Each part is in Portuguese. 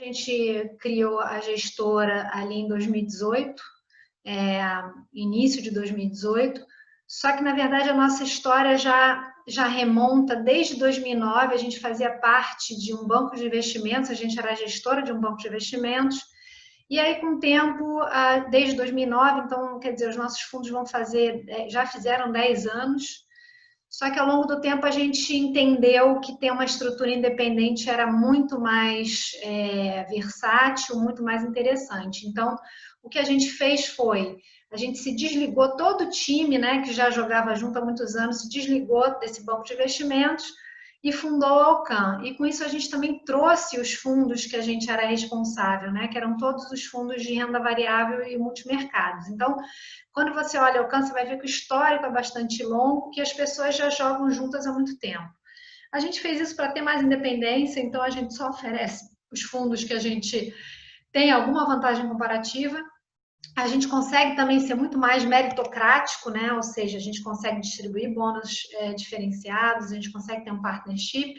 gente criou a gestora ali em 2018, início de 2018, só que, na verdade, a nossa história já remonta desde 2009, a gente fazia parte de um banco de investimentos, a gente era gestora de um banco de investimentos, e aí, com o tempo, desde 2009, então, quer dizer, os nossos fundos já fizeram 10 anos, só que ao longo do tempo a gente entendeu que ter uma estrutura independente era muito mais versátil, muito mais interessante. Então, o que a gente fez foi, a gente se desligou, todo o time, né, que já jogava junto há muitos anos, se desligou desse banco de investimentos e fundou a Alcan. E com isso a gente também trouxe os fundos que a gente era responsável, né, que eram todos os fundos de renda variável e multimercados. Então, quando você olha a Alcan, você vai ver que o histórico é bastante longo, que as pessoas já jogam juntas há muito tempo. A gente fez isso para ter mais independência, então a gente só oferece os fundos que a gente tem alguma vantagem comparativa. A gente consegue também ser muito mais meritocrático, né? Ou seja, a gente consegue distribuir bônus diferenciados, a gente consegue ter um partnership,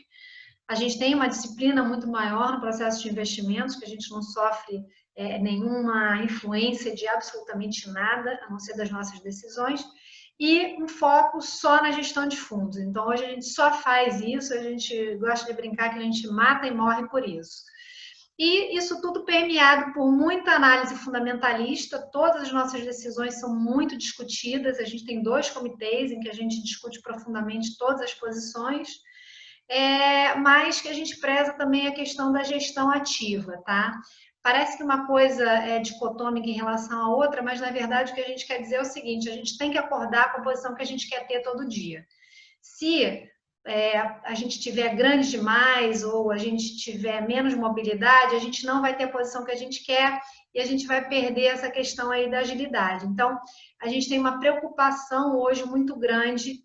a gente tem uma disciplina muito maior no processo de investimentos, que a gente não sofre nenhuma influência de absolutamente nada, a não ser das nossas decisões, e um foco só na gestão de fundos. Então, hoje a gente só faz isso, a gente gosta de brincar que a gente mata e morre por isso. E isso tudo permeado por muita análise fundamentalista, todas as nossas decisões são muito discutidas, a gente tem 2 comitês em que a gente discute profundamente todas as posições, mas que a gente preza também a questão da gestão ativa, tá? Parece que uma coisa é dicotômica em relação à outra, mas na verdade o que a gente quer dizer é o seguinte, a gente tem que acordar com a posição que a gente quer ter todo dia. Se a gente tiver grande demais ou a gente tiver menos mobilidade, a gente não vai ter a posição que a gente quer e a gente vai perder essa questão aí da agilidade. Então, a gente tem uma preocupação hoje muito grande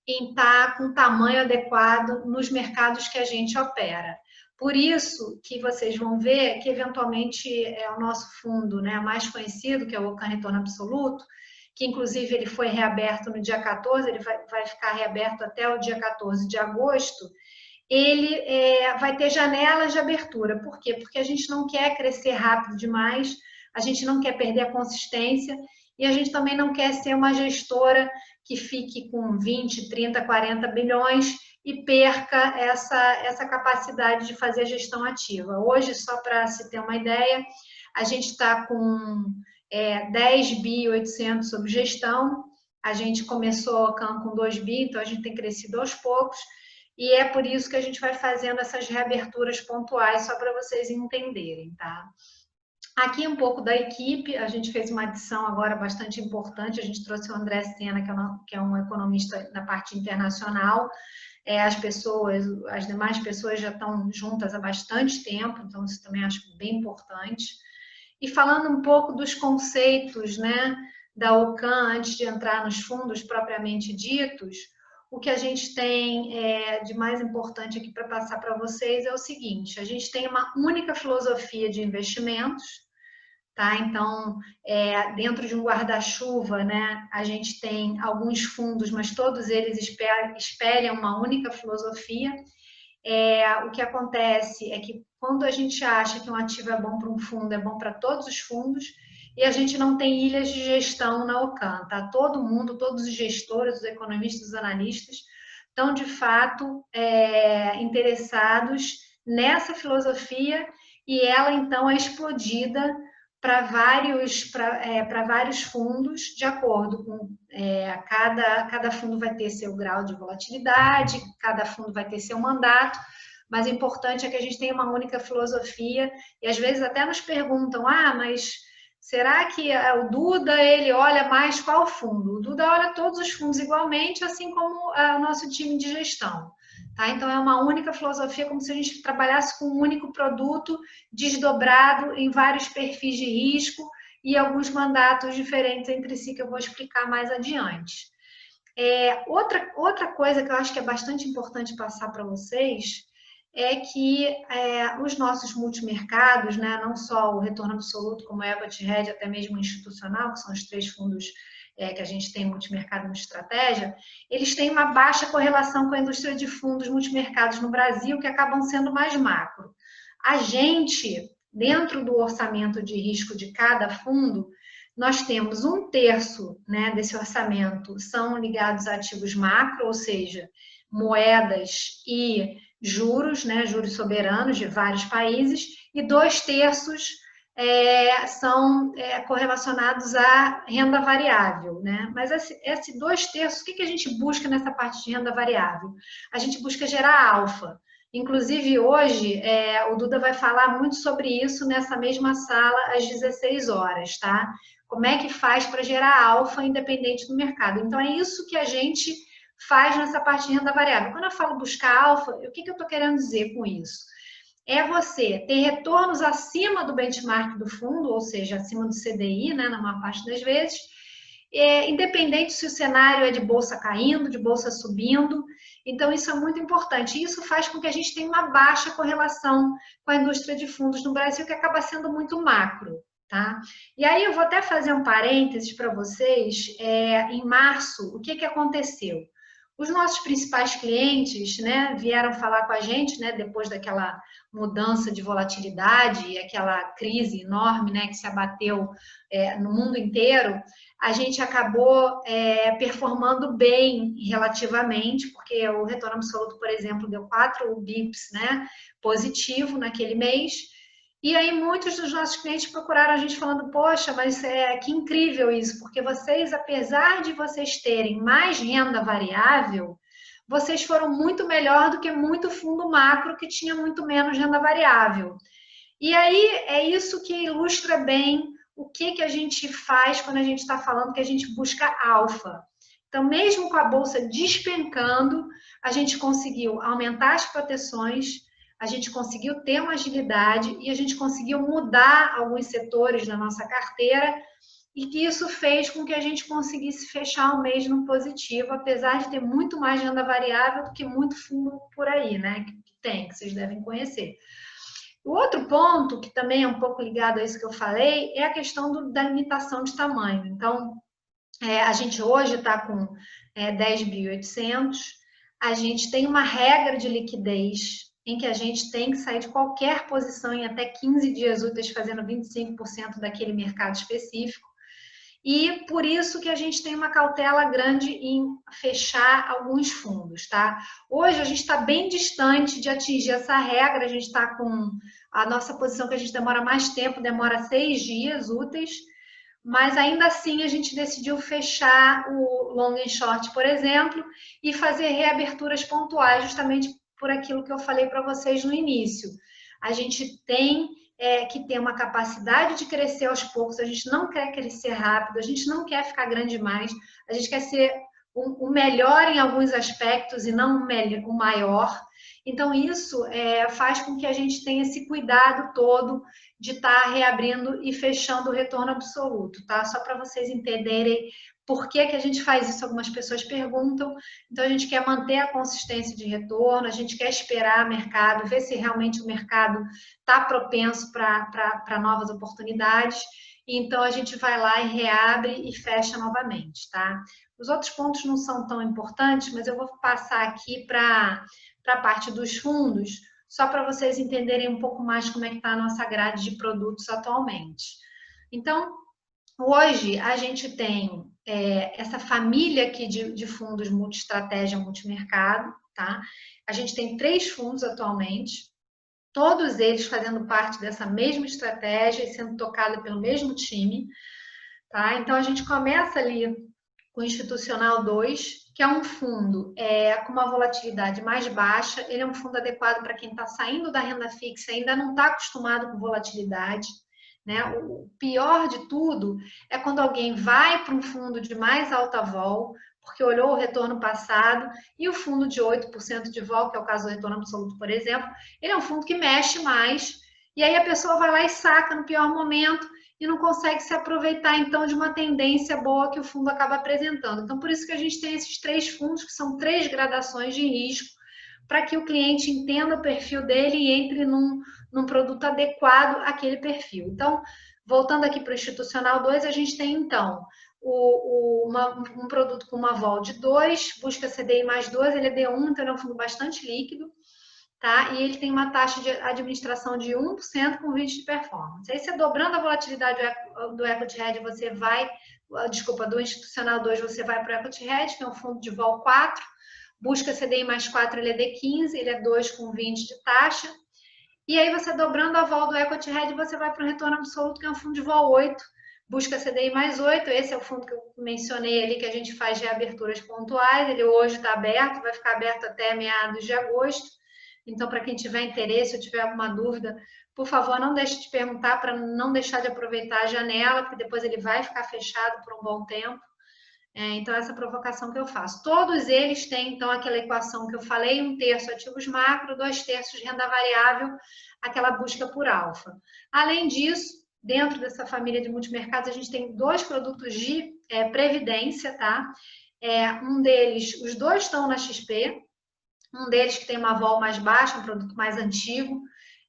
em estar com o tamanho adequado nos mercados que a gente opera. Por isso que vocês vão ver que, eventualmente, o nosso fundo, né, mais conhecido, que é o Alcan Retorno Absoluto, que inclusive ele foi reaberto no dia 14, ele vai ficar reaberto até o dia 14 de agosto, ele vai ter janelas de abertura. Por quê? Porque a gente não quer crescer rápido demais, a gente não quer perder a consistência e a gente também não quer ser uma gestora que fique com 20, 30, 40 bilhões e perca essa capacidade de fazer gestão ativa. Hoje, só para se ter uma ideia, a gente está com 10 bi 800 sob gestão, a gente começou a Alcan com 2 bi, então a gente tem crescido aos poucos, e é por isso que a gente vai fazendo essas reaberturas pontuais, só para vocês entenderem, tá? Aqui um pouco da equipe, a gente fez uma adição agora bastante importante, a gente trouxe o André Sena, que é um economista na parte internacional, as demais pessoas já estão juntas há bastante tempo, então isso também acho bem importante. E falando um pouco dos conceitos, né, da Alcan, antes de entrar nos fundos propriamente ditos, o que a gente tem de mais importante aqui para passar para vocês é o seguinte, a gente tem uma única filosofia de investimentos, tá? Então, dentro de um guarda-chuva, né, a gente tem alguns fundos, mas todos eles espelham uma única filosofia. O que acontece é que quando a gente acha que um ativo é bom para um fundo, é bom para todos os fundos, e a gente não tem ilhas de gestão na Alcan, tá? Todo mundo, todos os gestores, os economistas, os analistas, estão de fato interessados nessa filosofia e ela então é explodida para vários fundos, de acordo com cada fundo vai ter seu grau de volatilidade, cada fundo vai ter seu mandato, mas o importante é que a gente tenha uma única filosofia, e às vezes até nos perguntam, mas será que o Duda, ele olha mais qual fundo? O Duda olha todos os fundos igualmente, assim como o nosso time de gestão. Tá? Então, é uma única filosofia, como se a gente trabalhasse com um único produto desdobrado em vários perfis de risco e alguns mandatos diferentes entre si, que eu vou explicar mais adiante. Outra coisa que eu acho que é bastante importante passar para vocês é que os nossos multimercados, né, não só o Retorno Absoluto, como o Equity Hedge, até mesmo o institucional, que são os 3 fundos que a gente tem multimercado de estratégia, eles têm uma baixa correlação com a indústria de fundos multimercados no Brasil, que acabam sendo mais macro. A gente dentro do orçamento de risco de cada fundo, nós temos 1/3, né, desse orçamento são ligados a ativos macro, ou seja, moedas e juros, né, juros soberanos de vários países, e 2/3 são correlacionados à renda variável, né? Mas esse 2/3, o que a gente busca nessa parte de renda variável? A gente busca gerar alfa. Inclusive, hoje, o Duda vai falar muito sobre isso nessa mesma sala às 16 horas, tá? Como é que faz para gerar alfa independente do mercado? Então, é isso que a gente faz nessa parte de renda variável. Quando eu falo buscar alfa, o que eu estou querendo dizer com isso? É você ter retornos acima do benchmark do fundo, ou seja, acima do CDI, né, na maior parte das vezes, independente se o cenário é de bolsa caindo, de bolsa subindo. Então, isso é muito importante. Isso faz com que a gente tenha uma baixa correlação com a indústria de fundos no Brasil, que acaba sendo muito macro. Tá? E aí eu vou até fazer um parênteses para vocês. Em março, o que aconteceu? Os nossos principais clientes, né, vieram falar com a gente, né, depois daquela mudança de volatilidade e aquela crise enorme, né, que se abateu no mundo inteiro. A gente acabou performando bem relativamente, porque o retorno absoluto, por exemplo, deu 4 bips, né, positivo naquele mês. E aí muitos dos nossos clientes procuraram a gente falando, poxa, mas que incrível isso, porque vocês, apesar de vocês terem mais renda variável, vocês foram muito melhor do que muito fundo macro que tinha muito menos renda variável. E aí é isso que ilustra bem o que a gente faz quando a gente está falando que a gente busca alfa. Então, mesmo com a bolsa despencando, a gente conseguiu aumentar as proteções, a gente conseguiu ter uma agilidade e a gente conseguiu mudar alguns setores da nossa carteira e que isso fez com que a gente conseguisse fechar o mês no positivo, apesar de ter muito mais renda variável do que muito fundo por aí, né? Que vocês devem conhecer. O outro ponto, que também é um pouco ligado a isso que eu falei, é a questão da limitação de tamanho. Então, a gente hoje está com 10.800, a gente tem uma regra de liquidez em que a gente tem que sair de qualquer posição em até 15 dias úteis, fazendo 25% daquele mercado específico. E por isso que a gente tem uma cautela grande em fechar alguns fundos, tá? Hoje a gente está bem distante de atingir essa regra, a gente está com a nossa posição que a gente demora mais tempo, demora 6 dias úteis, mas ainda assim a gente decidiu fechar o long and short, por exemplo, e fazer reaberturas pontuais, justamente por aquilo que eu falei para vocês no início. A gente tem que ter uma capacidade de crescer aos poucos, a gente não quer crescer rápido, a gente não quer ficar grande demais, a gente quer ser o melhor em alguns aspectos e não o maior. Então, isso faz com que a gente tenha esse cuidado todo de estar reabrindo e fechando o retorno absoluto, tá? Só para vocês entenderem por que a gente faz isso, algumas pessoas perguntam. Então, a gente quer manter a consistência de retorno, a gente quer esperar o mercado, ver se realmente o mercado está propenso para novas oportunidades. Então, a gente vai lá e reabre e fecha novamente, tá? Os outros pontos não são tão importantes, mas eu vou passar aqui para a parte dos fundos, só para vocês entenderem um pouco mais como é que está a nossa grade de produtos atualmente. Então, hoje a gente tem essa família aqui de fundos multi-estratégia, multimercado, tá? A gente tem 3 fundos atualmente, todos eles fazendo parte dessa mesma estratégia e sendo tocado pelo mesmo time, tá? Então, a gente começa ali com o Institucional 2, que é um fundo com uma volatilidade mais baixa. Ele é um fundo adequado para quem está saindo da renda fixa e ainda não está acostumado com volatilidade, né? O pior de tudo é quando alguém vai para um fundo de mais alta vol, porque olhou o retorno passado, e o fundo de 8% de vol, que é o caso do retorno absoluto, por exemplo, ele é um fundo que mexe mais, e aí a pessoa vai lá e saca no pior momento, e não consegue se aproveitar, então, de uma tendência boa que o fundo acaba apresentando. Então, por isso que a gente tem esses 3 fundos, que são 3 gradações de risco, para que o cliente entenda o perfil dele e entre num produto adequado àquele perfil. Então, voltando aqui para o Institucional 2, a gente tem, então, um produto com uma vol de 2, busca CDI mais 2, ele é D1, então é um fundo bastante líquido, tá? E ele tem uma taxa de administração de 1% com 20% de performance. Aí você dobrando a volatilidade do Equity Hedge, você vai, desculpa, do Institucional 2, você vai para o Equity Hedge, que é um fundo de vol 4, busca CDI mais 4, ele é D15, ele é 2 com 20 de taxa. E aí você dobrando a vol do Equity Hedge, você vai para o retorno absoluto, que é um fundo de vol 8, busca CDI mais 8, esse é o fundo que eu mencionei ali, que a gente faz de aberturas pontuais, ele hoje está aberto, vai ficar aberto até meados de agosto. Então, para quem tiver interesse ou tiver alguma dúvida, por favor, não deixe de perguntar para não deixar de aproveitar a janela, porque depois ele vai ficar fechado por um bom tempo. Então, essa provocação que eu faço. Todos eles têm, então, aquela equação que eu falei, 1/3 ativos macro, 2/3 renda variável, aquela busca por alfa. Além disso, dentro dessa família de multimercados, a gente tem 2 produtos de previdência, tá? Um deles, os 2 estão na XP, um deles que tem uma vol mais baixa, um produto mais antigo,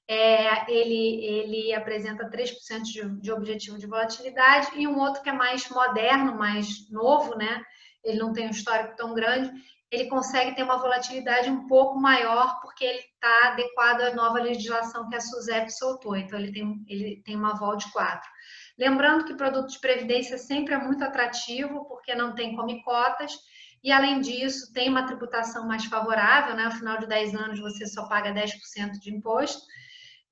ele apresenta 3% de objetivo de volatilidade, e um outro que é mais moderno, mais novo, né? Ele não tem um histórico tão grande, ele consegue ter uma volatilidade um pouco maior, porque ele está adequado à nova legislação que a SUSEP soltou, então ele tem uma vol de 4. Lembrando que produto de previdência sempre é muito atrativo, porque não tem come cotas, e além disso tem uma tributação mais favorável, né? Ao final de 10 anos você só paga 10% de imposto.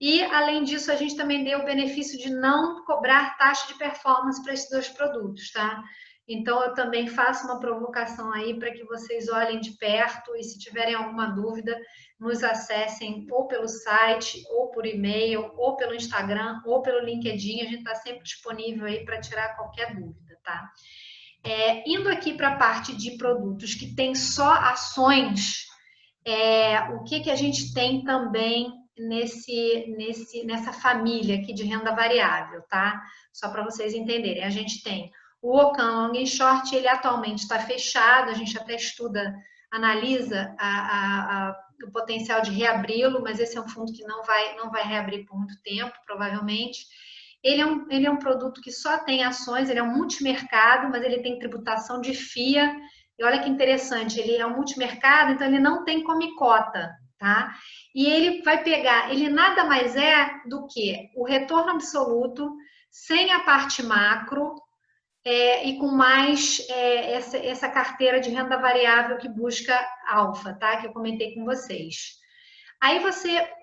E, além disso, a gente também deu o benefício de não cobrar taxa de performance para esses 2 produtos, tá? Então, eu também faço uma provocação aí para que vocês olhem de perto e, se tiverem alguma dúvida, nos acessem ou pelo site, ou por e-mail, ou pelo Instagram, ou pelo LinkedIn. A gente está sempre disponível aí para tirar qualquer dúvida, tá? Indo aqui para a parte de produtos que tem só ações, o que a gente tem também nessa família aqui de renda variável, tá? Só para vocês entenderem. A gente tem o Ocan Long and Short, ele atualmente está fechado, a gente até analisa o potencial de reabri-lo, mas esse é um fundo que não vai reabrir por muito tempo, provavelmente. Ele é um produto que só tem ações, ele é um multimercado, mas ele tem tributação de FIA. E olha que interessante, ele é um multimercado, então ele não tem come cota, tá? E ele vai pegar, ele nada mais é do que o retorno absoluto, sem a parte macro, e com mais essa carteira de renda variável que busca alfa, tá? Que eu comentei com vocês. Aí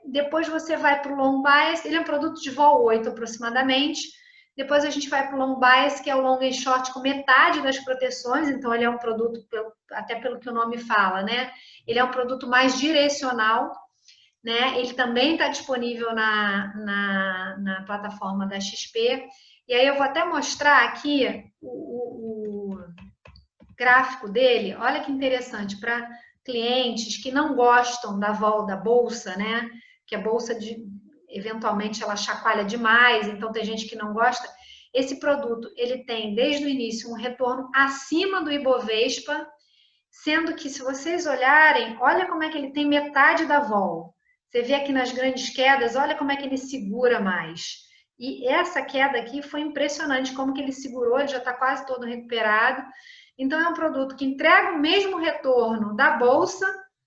depois você vai para o long bias, ele é um produto de vol 8 aproximadamente. Depois a gente vai para o long bias, que é o long and short com metade das proteções, então ele é um produto, até pelo que o nome fala, né? Ele é um produto mais direcional, né? Ele também está disponível na plataforma da XP. E aí eu vou até mostrar aqui o gráfico dele. Olha que interessante, para clientes que não gostam da vol da bolsa, né? Que a bolsa eventualmente ela chacoalha demais, então tem gente que não gosta. Esse produto, ele tem desde o início um retorno acima do Ibovespa, sendo que, se vocês olharem, olha como é que ele tem metade da vol. Você vê aqui nas grandes quedas, olha como é que ele segura mais. E essa queda aqui foi impressionante, como que ele segurou, ele já está quase todo recuperado. Então, é um produto que entrega o mesmo retorno da bolsa,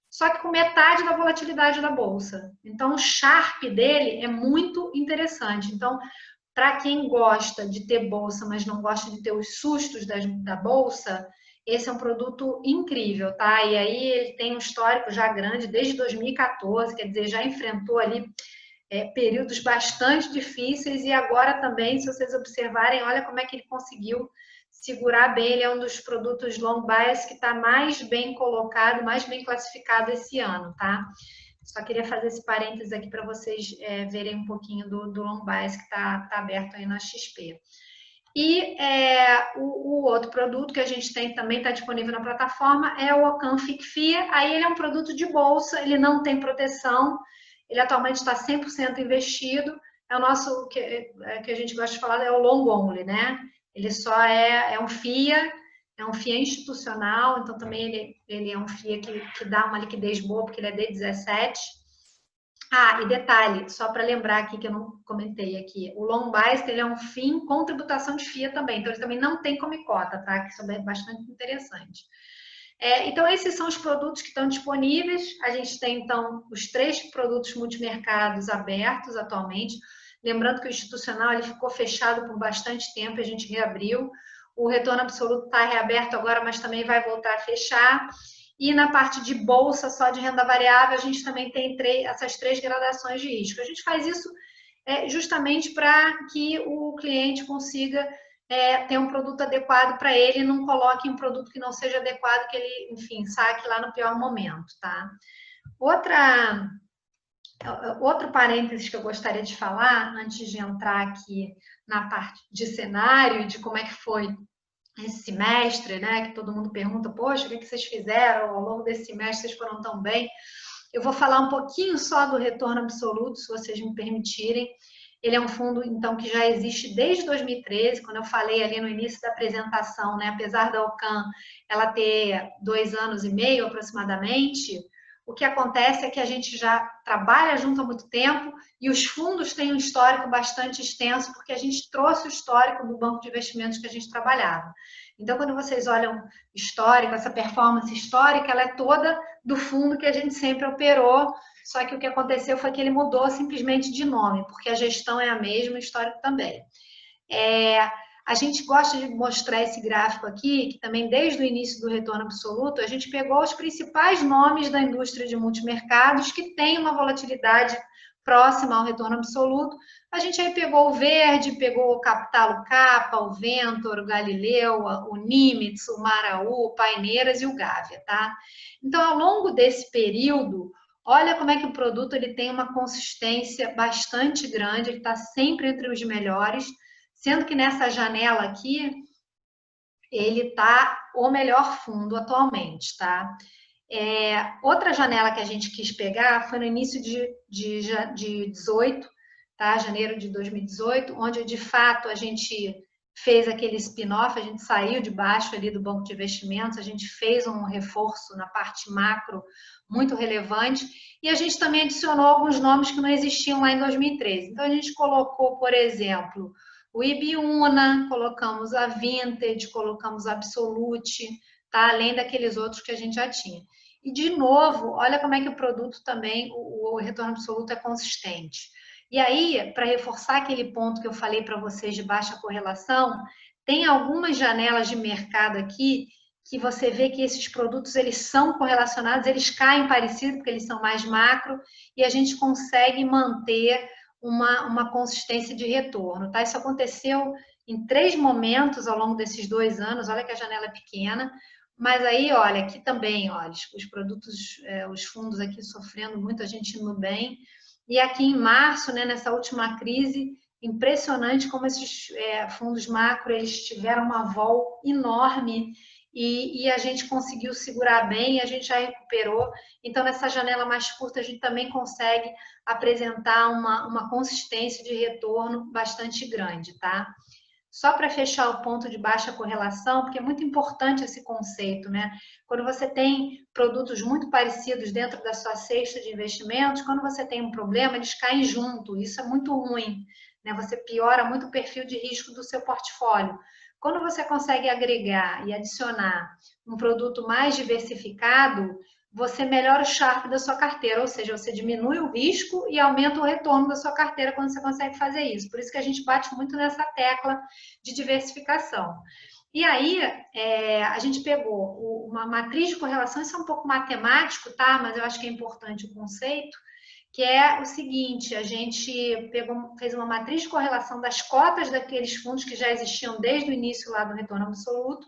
só que com metade da volatilidade da bolsa. Então, o Sharpe dele é muito interessante. Então, para quem gosta de ter bolsa, mas não gosta de ter os sustos da bolsa, esse é um produto incrível, tá? E aí ele tem um histórico já grande, desde 2014, quer dizer, já enfrentou ali períodos bastante difíceis, e agora também, se vocês observarem, olha como é que ele conseguiu segurar bem. Ele é um dos produtos long bias que está mais bem colocado, mais bem classificado esse ano, tá? Só queria fazer esse parênteses aqui para vocês verem um pouquinho do long bias que está aberto aí na XP. E o outro produto que a gente tem também está disponível na plataforma é o Ocan FICFIA. Aí ele é um produto de bolsa, ele não tem proteção, ele atualmente está 100% investido. É o nosso, que a gente gosta de falar, é o long only, né? Ele só é um FIA, é um FIA institucional, então também ele é um FIA que dá uma liquidez boa, porque ele é D17. Ah, e detalhe, só para lembrar aqui que eu não comentei aqui, o long bias, ele é um FIM com tributação de FIA também, então ele também não tem come cota, tá? Que isso é bastante interessante. Então, esses são os produtos que estão disponíveis. A gente tem, então, os 3 produtos multimercados abertos atualmente. Lembrando que o institucional ele ficou fechado por bastante tempo, a gente reabriu. O retorno absoluto está reaberto agora, mas também vai voltar a fechar. E na parte de bolsa, só de renda variável, a gente também tem essas 3 gradações de risco. A gente faz isso justamente para que o cliente consiga ter um produto adequado para ele e não coloque um produto que não seja adequado, que ele, enfim, saque lá no pior momento, tá? Outro parênteses que eu gostaria de falar, antes de entrar aqui na parte de cenário e de como é que foi esse semestre, né? Que todo mundo pergunta, poxa, o que vocês fizeram ao longo desse semestre? Vocês foram tão bem? Eu vou falar um pouquinho só do retorno absoluto, se vocês me permitirem. Ele é um fundo, então, que já existe desde 2013, quando eu falei ali no início da apresentação, né? Apesar da Ocam ela ter 2 anos e meio aproximadamente, o que acontece é que a gente já trabalha junto há muito tempo e os fundos têm um histórico bastante extenso, porque a gente trouxe o histórico do banco de investimentos que a gente trabalhava. Então, quando vocês olham histórico, essa performance histórica, ela é toda do fundo que a gente sempre operou, só que o que aconteceu foi que ele mudou simplesmente de nome, porque a gestão é a mesma, o histórico também. A gente gosta de mostrar esse gráfico aqui, que também desde o início do retorno absoluto, a gente pegou os principais nomes da indústria de multimercados que tem uma volatilidade próxima ao retorno absoluto. A gente aí pegou o Verde, pegou o Capital, o Capa, o Ventor, o Galileu, o Nimitz, o Maraú, o Paineiras e o Gávea, tá? Então, ao longo desse período, olha como é que o produto ele tem uma consistência bastante grande, ele está sempre entre os melhores, sendo que nessa janela aqui, ele está o melhor fundo atualmente, tá? Outra janela que a gente quis pegar foi no início de 18, tá? Janeiro de 2018, onde de fato a gente fez aquele spin-off, a gente saiu de baixo ali do banco de investimentos, a gente fez um reforço na parte macro muito relevante e a gente também adicionou alguns nomes que não existiam lá em 2013. Então a gente colocou, por exemplo, o Ibiúna, colocamos a Vintage, colocamos a Absolute, tá? Além daqueles outros que a gente já tinha. E, de novo, olha como é que o produto também, o retorno absoluto é consistente. E aí, para reforçar aquele ponto que eu falei para vocês de baixa correlação, tem algumas janelas de mercado aqui que você vê que esses produtos eles são correlacionados, eles caem parecido, porque eles são mais macro, e a gente consegue manter uma consistência de retorno, tá? Isso aconteceu em 3 momentos ao longo desses 2 anos, olha que a janela é pequena, mas aí, olha, aqui também, olha, os produtos, os fundos aqui sofrendo muito, a gente indo bem, e aqui em março, né, nessa última crise, impressionante como esses fundos macro, eles tiveram uma vol enorme, e a gente conseguiu segurar bem, a gente já recuperou. Então, nessa janela mais curta, a gente também consegue apresentar uma consistência de retorno bastante grande, tá? Só para fechar o ponto de baixa correlação, porque é muito importante esse conceito, né? Quando você tem produtos muito parecidos dentro da sua cesta de investimentos, quando você tem um problema, eles caem junto. Isso é muito ruim, né? Você piora muito o perfil de risco do seu portfólio. Quando você consegue agregar e adicionar um produto mais diversificado, você melhora o Sharpe da sua carteira, ou seja, você diminui o risco e aumenta o retorno da sua carteira quando você consegue fazer isso. Por isso que a gente bate muito nessa tecla de diversificação. E aí, a gente pegou uma matriz de correlação, isso é um pouco matemático, tá? Mas eu acho que é importante o conceito, que é o seguinte, a gente fez uma matriz de correlação das cotas daqueles fundos que já existiam desde o início lá do retorno absoluto.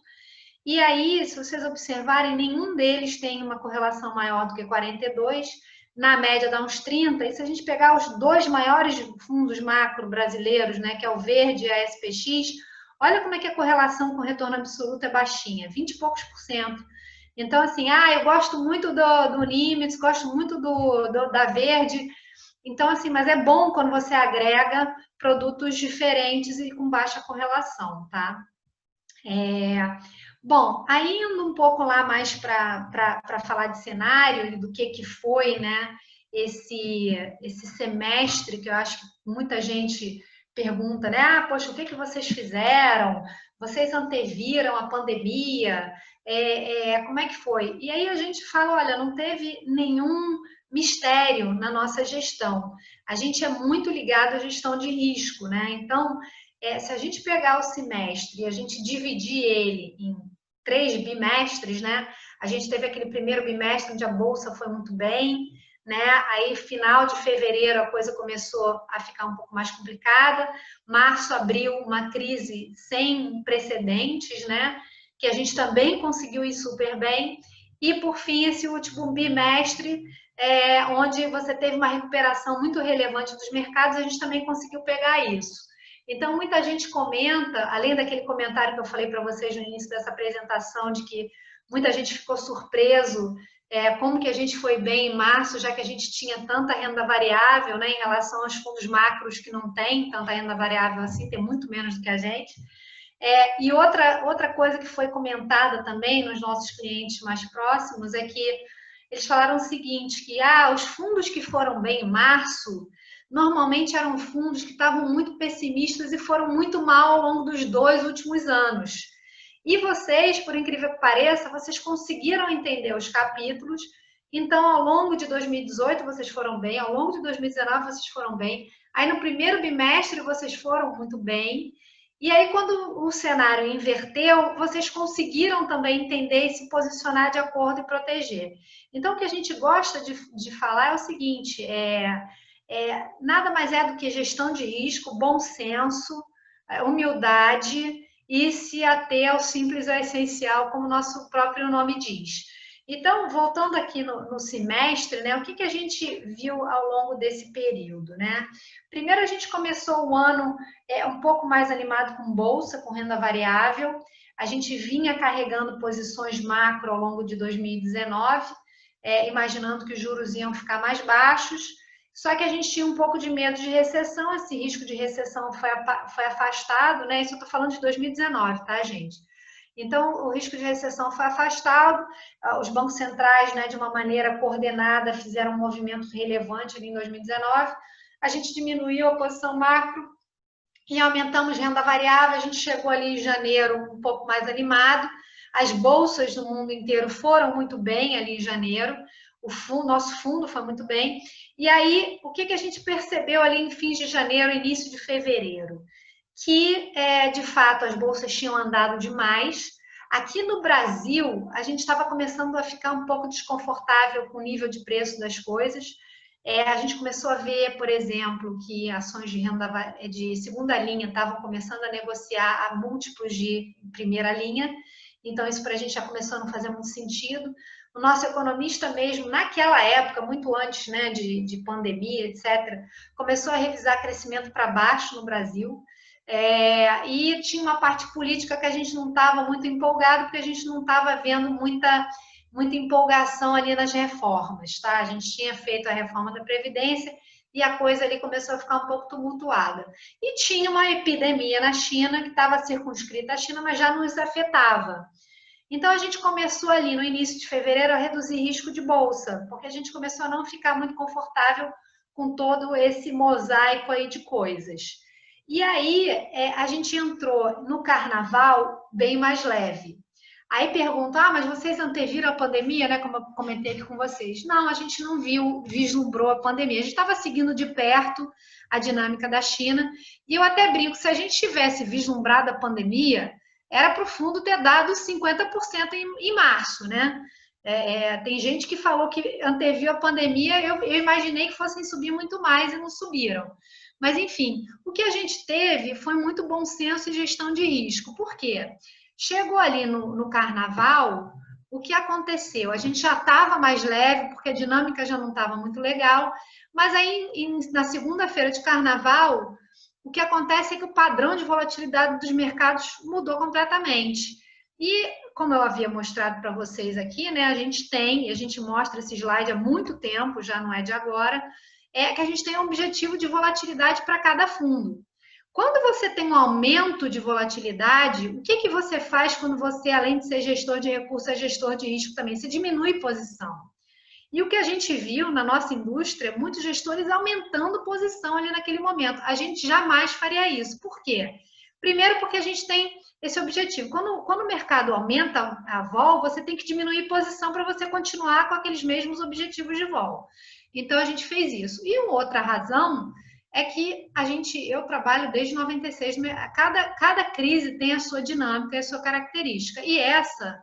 E aí, se vocês observarem, nenhum deles tem uma correlação maior do que 42, na média dá uns 30, e se a gente pegar os 2 maiores fundos macro brasileiros, né, que é o Verde e a SPX, olha como é que a correlação com o retorno absoluto é baixinha, 20 e poucos %. Então, assim, eu gosto muito do Nimitz, gosto muito da Verde, então, assim, mas é bom quando você agrega produtos diferentes e com baixa correlação, tá? Bom, aí indo um pouco lá mais para falar de cenário e do que foi, né, esse semestre, que eu acho que muita gente pergunta, né? Ah, poxa, o que que vocês fizeram? Vocês anteviram a pandemia? Como é que foi? E aí a gente fala, olha, não teve nenhum mistério na nossa gestão. A gente é muito ligado à gestão de risco, né? Então, se a gente pegar o semestre e a gente dividir ele em 3 bimestres, né? A gente teve aquele primeiro bimestre onde a bolsa foi muito bem, né? Aí, final de fevereiro, a coisa começou a ficar um pouco mais complicada. Março, abril, uma crise sem precedentes, né? Que a gente também conseguiu ir super bem. E, por fim, esse último bimestre, onde você teve uma recuperação muito relevante dos mercados, a gente também conseguiu pegar isso. Então, muita gente comenta, além daquele comentário que eu falei para vocês no início dessa apresentação, de que muita gente ficou surpreso como que a gente foi bem em março, já que a gente tinha tanta renda variável, né, em relação aos fundos macros que não tem tanta renda variável assim, tem muito menos do que a gente. E outra coisa que foi comentada também nos nossos clientes mais próximos é que eles falaram o seguinte, que os fundos que foram bem em março, normalmente eram fundos que estavam muito pessimistas e foram muito mal ao longo dos 2 últimos anos. E vocês, por incrível que pareça, vocês conseguiram entender os capítulos. Então, ao longo de 2018, vocês foram bem. Ao longo de 2019, vocês foram bem. Aí, no primeiro bimestre, vocês foram muito bem. E aí, quando o cenário inverteu, vocês conseguiram também entender e se posicionar de acordo e proteger. Então, o que a gente gosta de falar é o seguinte, nada mais é do que gestão de risco, bom senso, humildade e se ater ao simples e ao essencial, como o nosso próprio nome diz. Então, voltando aqui no semestre, né, o que a gente viu ao longo desse período, né? Primeiro, a gente começou o ano um pouco mais animado com bolsa, com renda variável. A gente vinha carregando posições macro ao longo de 2019, imaginando que os juros iam ficar mais baixos. Só que a gente tinha um pouco de medo de recessão, esse risco de recessão foi afastado, né? Isso eu estou falando de 2019, tá, gente? Então, o risco de recessão foi afastado, os bancos centrais, né, de uma maneira coordenada, fizeram um movimento relevante ali em 2019, a gente diminuiu a posição macro e aumentamos renda variável, a gente chegou ali em janeiro um pouco mais animado, as bolsas no mundo inteiro foram muito bem ali em janeiro, nosso fundo foi muito bem, e aí o que a gente percebeu ali em fins de janeiro, início de fevereiro? Que, de fato, as bolsas tinham andado demais. Aqui no Brasil, a gente estava começando a ficar um pouco desconfortável com o nível de preço das coisas. A gente começou a ver, por exemplo, que ações de renda de segunda linha estavam começando a negociar a múltiplos de primeira linha. Então, isso para a gente já começou a não fazer muito sentido. O nosso economista mesmo, naquela época, muito antes, né, de pandemia, etc., começou a revisar crescimento para baixo no Brasil. E tinha uma parte política que a gente não estava muito empolgado, porque a gente não estava vendo muita empolgação ali nas reformas, tá? A gente tinha feito a reforma da Previdência e a coisa ali começou a ficar um pouco tumultuada. E tinha uma epidemia na China que estava circunscrita à China, mas já nos afetava. Então, a gente começou ali no início de fevereiro a reduzir risco de bolsa, porque a gente começou a não ficar muito confortável com todo esse mosaico aí de coisas. E aí, a gente entrou no carnaval bem mais leve. Aí perguntam, mas vocês anteviram a pandemia, né? Como eu comentei aqui com vocês. Não, a gente não vislumbrou a pandemia. A gente estava seguindo de perto a dinâmica da China. E eu até brinco, se a gente tivesse vislumbrado a pandemia, era para o fundo ter dado 50% em março, né? Tem gente que falou que anteviu a pandemia, eu imaginei que fossem subir muito mais e não subiram. Mas, enfim, o que a gente teve foi muito bom senso e gestão de risco. Por quê? Chegou ali no carnaval, o que aconteceu? A gente já estava mais leve, porque a dinâmica já não estava muito legal, mas aí na segunda-feira de carnaval, o que acontece é que o padrão de volatilidade dos mercados mudou completamente. E, como eu havia mostrado para vocês aqui, né, a gente mostra esse slide há muito tempo, já não é de agora, que a gente tem um objetivo de volatilidade para cada fundo. Quando você tem um aumento de volatilidade, o que você faz quando você, além de ser gestor de recursos, é gestor de risco também? Você diminui posição. E o que a gente viu na nossa indústria, muitos gestores aumentando posição ali naquele momento. A gente jamais faria isso. Por quê? Primeiro porque a gente tem esse objetivo. Quando o mercado aumenta a vol, você tem que diminuir posição para você continuar com aqueles mesmos objetivos de vol. Então, a gente fez isso. E uma outra razão é que eu trabalho desde 96, cada crise tem a sua dinâmica e a sua característica. E essa,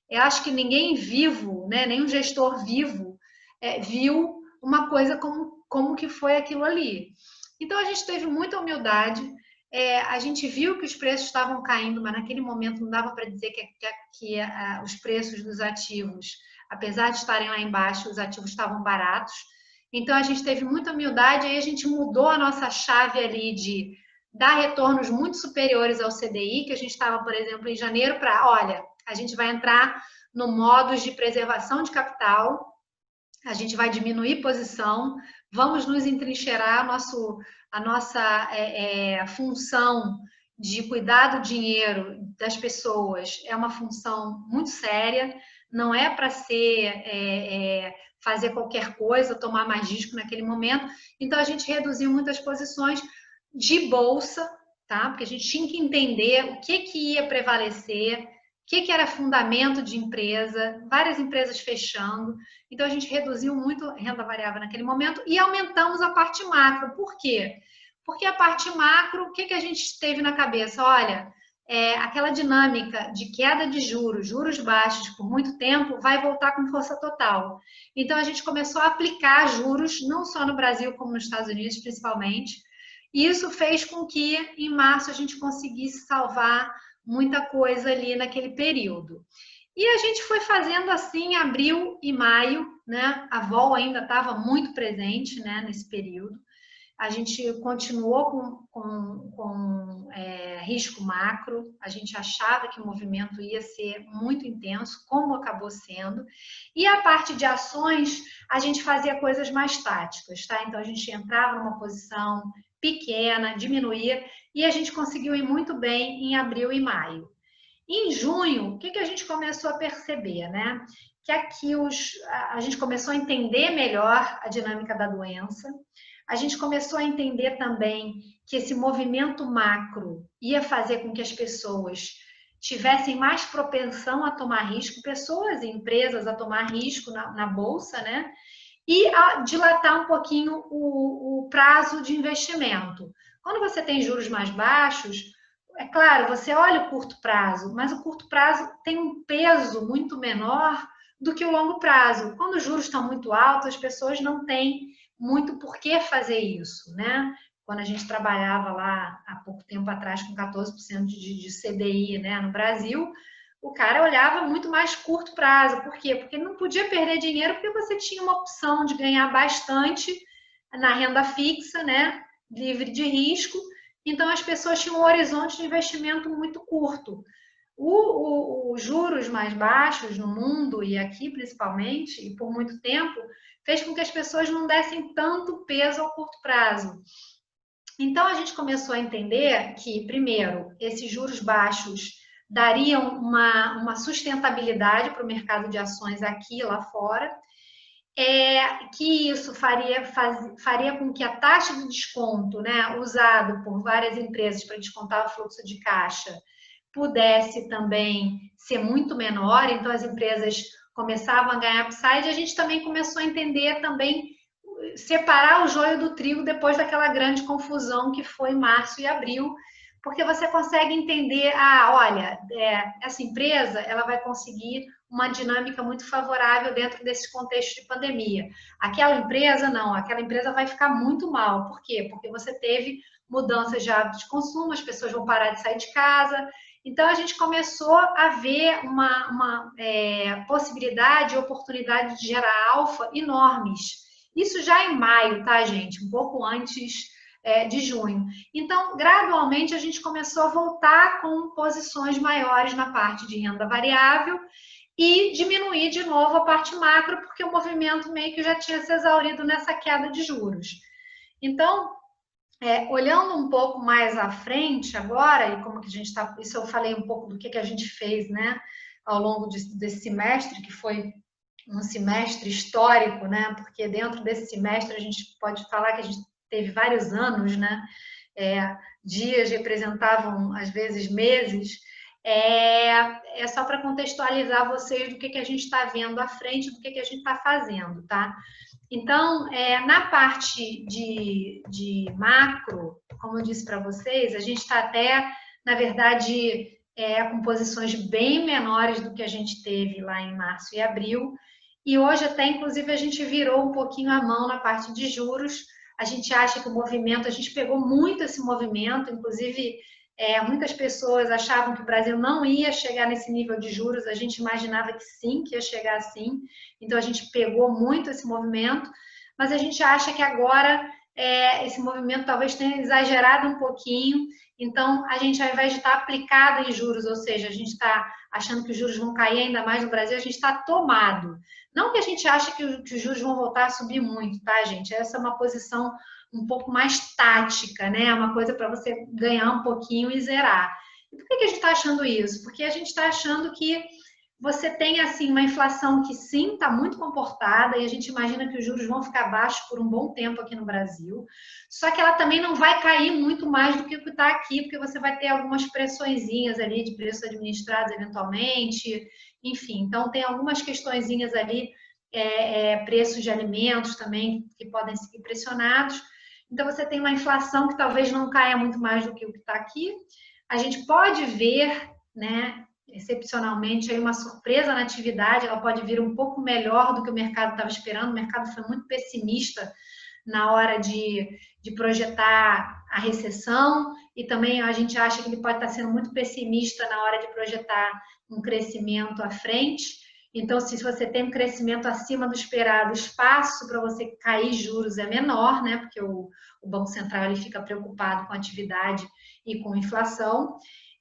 eu acho que ninguém vivo, né, nenhum gestor vivo, viu uma coisa como que foi aquilo ali. Então, a gente teve muita humildade, a gente viu que os preços estavam caindo, mas naquele momento não dava para dizer que os preços dos ativos, apesar de estarem lá embaixo, os ativos estavam baratos. Então, a gente teve muita humildade, aí a gente mudou a nossa chave ali de dar retornos muito superiores ao CDI, que a gente estava, por exemplo, em janeiro, para, olha, a gente vai entrar no modus de preservação de capital, a gente vai diminuir posição, vamos nos entrincheirar, a nossa função de cuidar do dinheiro das pessoas é uma função muito séria, não é para ser fazer qualquer coisa, tomar mais risco naquele momento. Então, a gente reduziu muitas posições de bolsa, tá? Porque a gente tinha que entender o que ia prevalecer, o que era fundamento de empresa, várias empresas fechando. Então, a gente reduziu muito renda variável naquele momento e aumentamos a parte macro. Por quê? Porque a parte macro, o que a gente teve na cabeça? Olha, aquela dinâmica de queda de juros baixos por muito tempo, vai voltar com força total. Então, a gente começou a aplicar juros, não só no Brasil, como nos Estados Unidos, principalmente. E isso fez com que, em março, a gente conseguisse salvar muita coisa ali naquele período. E a gente foi fazendo assim, abril e maio, né? A vol ainda estava muito presente, né, nesse período. A gente continuou com risco macro, a gente achava que o movimento ia ser muito intenso, como acabou sendo. E a parte de ações, a gente fazia coisas mais táticas, tá? Então, a gente entrava numa posição pequena, diminuía, e a gente conseguiu ir muito bem em abril e maio. Em junho, o que a gente começou a perceber, né? Que aqui a gente começou a entender melhor a dinâmica da doença, a gente começou a entender também que esse movimento macro ia fazer com que as pessoas tivessem mais propensão a tomar risco, pessoas e empresas a tomar risco na bolsa, né? E a dilatar um pouquinho o prazo de investimento. Quando você tem juros mais baixos, é claro, você olha o curto prazo, mas o curto prazo tem um peso muito menor do que o longo prazo. Quando os juros estão muito altos, as pessoas não têm muito por que fazer isso, né? Quando a gente trabalhava lá há pouco tempo atrás com 14% de CDI, né, no Brasil, o cara olhava muito mais curto prazo. Por quê? Porque não podia perder dinheiro, porque você tinha uma opção de ganhar bastante na renda fixa, né, livre de risco. Então, as pessoas tinham um horizonte de investimento muito curto. Os juros mais baixos no mundo, e aqui principalmente, e por muito tempo, fez com que as pessoas não dessem tanto peso ao curto prazo. Então, a gente começou a entender que, primeiro, esses juros baixos dariam uma sustentabilidade para o mercado de ações aqui e lá fora, que isso faria com que a taxa de desconto, né, usado por várias empresas para descontar o fluxo de caixa, pudesse também ser muito menor. Então, as empresas começavam a ganhar upside, e a gente também começou a entender também, separar o joio do trigo depois daquela grande confusão que foi março e abril, porque você consegue entender, olha, essa empresa ela vai conseguir uma dinâmica muito favorável dentro desse contexto de pandemia. Aquela empresa, não, aquela empresa vai ficar muito mal. Por quê? Porque você teve mudanças de hábito de consumo, as pessoas vão parar de sair de casa. Então, a gente começou a ver uma possibilidade e oportunidade de gerar alfa enormes. Isso já em maio, tá, gente? Um pouco antes de junho. Então, gradualmente, a gente começou a voltar com posições maiores na parte de renda variável e diminuir de novo a parte macro, porque o movimento meio que já tinha se exaurido nessa queda de juros. Então, olhando um pouco mais à frente agora, e como que a gente está, isso eu falei um pouco do que a gente fez, né, ao longo desse semestre, que foi um semestre histórico, né? Porque dentro desse semestre a gente pode falar que a gente teve vários anos, né? Dias representavam, às vezes, meses. É só para contextualizar vocês do que a gente está vendo à frente, do que a gente está fazendo, tá? Então, na parte de macro, como eu disse para vocês, a gente está até, na verdade, com posições bem menores do que a gente teve lá em março e abril. E hoje até, inclusive, a gente virou um pouquinho a mão na parte de juros. A gente acha que o movimento, a gente pegou muito esse movimento, inclusive muitas pessoas achavam que o Brasil não ia chegar nesse nível de juros, a gente imaginava que sim, que ia chegar assim, então a gente pegou muito esse movimento, mas a gente acha que agora esse movimento talvez tenha exagerado um pouquinho, então a gente, ao invés de estar aplicado em juros, ou seja, a gente está achando que os juros vão cair ainda mais no Brasil, a gente está tomado. Não que a gente ache que os juros vão voltar a subir muito, tá, gente? Essa é uma posição um pouco mais tática, né? Uma coisa para você ganhar um pouquinho e zerar. E por que a gente está achando isso? Porque a gente está achando que você tem, assim, uma inflação que, sim, está muito comportada e a gente imagina que os juros vão ficar baixos por um bom tempo aqui no Brasil, só que ela também não vai cair muito mais do que o que está aqui, porque você vai ter algumas pressõezinhas ali de preços administrados eventualmente, enfim. Então, tem algumas questõezinhas ali, preços de alimentos também que podem ser pressionados. Então, você tem uma inflação que talvez não caia muito mais do que o que está aqui. A gente pode ver, né, excepcionalmente, aí uma surpresa na atividade, ela pode vir um pouco melhor do que o mercado estava esperando. O mercado foi muito pessimista na hora de projetar a recessão e também a gente acha que ele pode estar sendo muito pessimista na hora de projetar um crescimento à frente. Então, se você tem um crescimento acima do esperado, o espaço para você cair juros é menor, né? Porque o Banco Central ele fica preocupado com a atividade e com a inflação.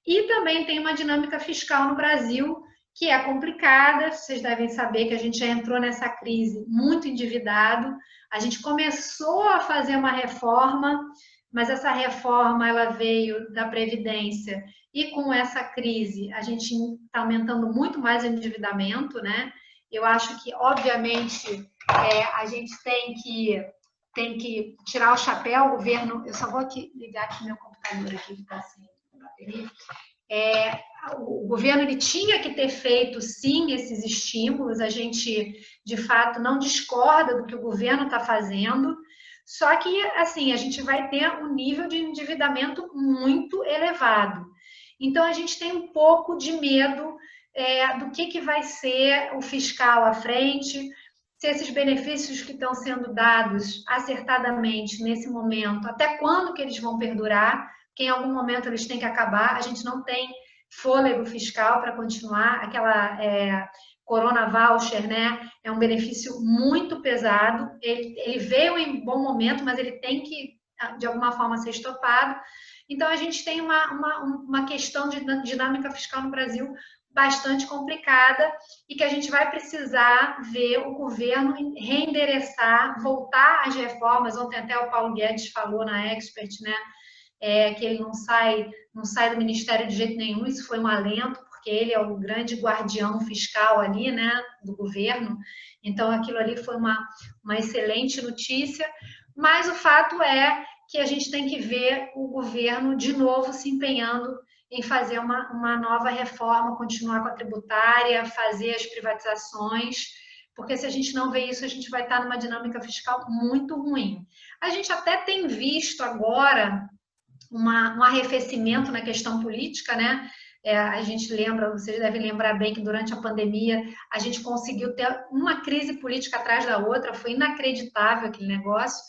E também tem uma dinâmica fiscal no Brasil que é complicada. Vocês devem saber que a gente já entrou nessa crise muito endividado. A gente começou a fazer uma reforma, mas essa reforma ela veio da Previdência e com essa crise a gente está aumentando muito mais o endividamento, né? Eu acho que, obviamente, a gente tem que tirar o chapéu, o governo. Eu só vou ligar aqui meu computador aqui que está sem bateria. O governo ele tinha que ter feito, sim, esses estímulos. A gente, de fato, não discorda do que o governo está fazendo, só que, assim, a gente vai ter um nível de endividamento muito elevado. Então, a gente tem um pouco de medo do que vai ser o fiscal à frente, se esses benefícios que estão sendo dados acertadamente nesse momento, até quando que eles vão perdurar, que em algum momento eles têm que acabar. A gente não tem fôlego fiscal para continuar. Aquela Corona Voucher, né, é um benefício muito pesado. Ele veio em bom momento, mas ele tem que, de alguma forma, ser estopado. Então, a gente tem uma questão de dinâmica fiscal no Brasil bastante complicada e que a gente vai precisar ver o governo reendereçar, voltar às reformas. Ontem até o Paulo Guedes falou na Expert, né, que ele não sai do Ministério de jeito nenhum. Isso foi um alento, porque ele é o grande guardião fiscal ali, né, do governo. Então, aquilo ali foi uma excelente notícia, mas o fato é que a gente tem que ver o governo de novo se empenhando em fazer uma nova reforma, continuar com a tributária, fazer as privatizações, porque se a gente não vê isso, a gente vai estar numa dinâmica fiscal muito ruim. A gente até tem visto agora um arrefecimento na questão política, né? A gente lembra, vocês devem lembrar bem que durante a pandemia a gente conseguiu ter uma crise política atrás da outra, foi inacreditável aquele negócio.